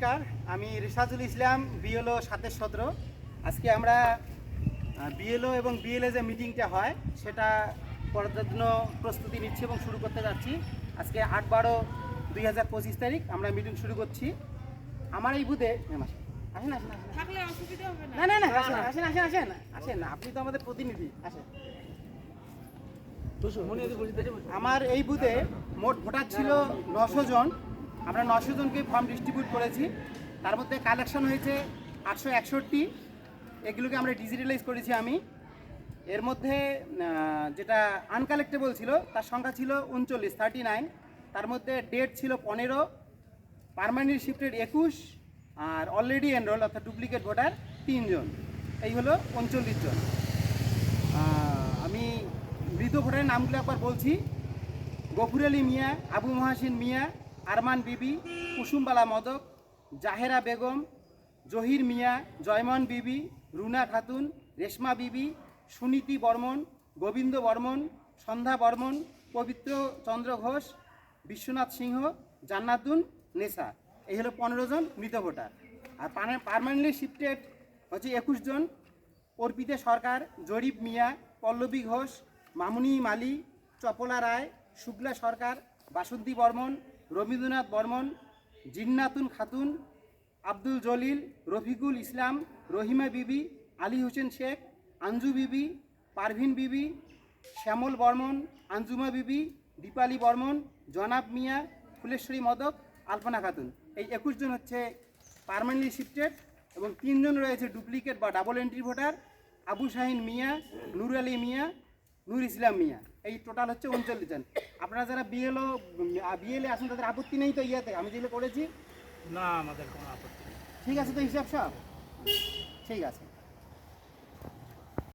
নমস্কার, আমি রিসাজুল ইসলাম, বিএলও ৭-১৭। আজকে আমরা বিএলও এবং বিএলএ যে মিটিংটা হয় সেটা করার জন্য প্রস্তুতি নিচ্ছি এবং শুরু করতে যাচ্ছি। আজকে ৮-১২-২০২৫ তারিখ আমরা মিটিং শুরু করছি। আমার এই বুথে আসেন আসেন আসেন থাকলে অসুবিধা হবে না। না না না আসেন আসেন আসেন আসেন আসেন আপনি তো আমাদের প্রতিনিধি। আসেন। আমার এই বুথে মোট ভোটার ছিল ৯০০ জন। আমরা ৯০০ জনকে ফর্ম ডিস্ট্রিবিউট করেছি। তার মধ্যে কালেকশন হয়েছে ৮৬১। এগুলোকে আমরা ডিজিটালাইজ করেছি আমি। এর মধ্যে যেটা আনকালেক্টেবল ছিল তার সংখ্যা ছিল 39। তার মধ্যে ডেট ছিল 15, পার্মানেন্ট শিফটেড 21, আর অলরেডি এনরোল অর্থাৎ ডুপ্লিকেট ভোটার 3 জন। এই হলো 39 জন। আমি মৃত ভোটারের নামগুলো একবার বলছি: গফুর আলী মিয়া, আবু মহাসিন মিয়া, আরমান বিবি, কুসুমবালা মদক, জাহেরা বেগম, জহির মিয়া, জয়মন বিবি, রুনা খাতুন, রেশমা বিবি, সুনীতি বর্মন, গোবিন্দ বর্মন, সন্ধ্যা বর্মন, পবিত্র চন্দ্র ঘোষ, বিশ্বনাথ সিংহ, জান্নাতুন নেসা। এই হলো 15 জন মৃত ভোটার। আর পার্মানেন্টলি শিফটেড হচ্ছে 21 জন: অর্পিতা সরকার, জরিফ মিয়া, পল্লবী ঘোষ, মামুনি মালি, চপলা রায়, শুক্লা সরকার, বাসন্তী বর্মন, রবীন্দ্রনাথ বর্মন, জিন্নাতুন খাতুন, আব্দুল জলিল, রফিকুল ইসলাম, রহিমা বিবি, আলী হোসেন শেখ, আঞ্জু বিবি, পারভিন বিবি, শ্যামল বর্মন, আঞ্জুমা বিবি, দীপালি বর্মন, জনাব মিয়া, ফুলেশ্বরী মদক, আলপনা খাতুন। এই 21 জন হচ্ছে পার্মানেন্টলি শিফটেড এবং 3 জন রয়েছে ডুপ্লিকেট বা double entry voter: Abu Shahin Mia, Nur Ali Mia, Nur Islam Mia. এই টোটাল হচ্ছে 39 জন। আপনারা যারা বিএলএ আছেন তাদের আপত্তি নেই তো? ইয়াতে আমি যেগুলো করেছি না, আমাদের কোনো আপত্তি নেই। ঠিক আছে তো? হিসাব সব ঠিক আছে।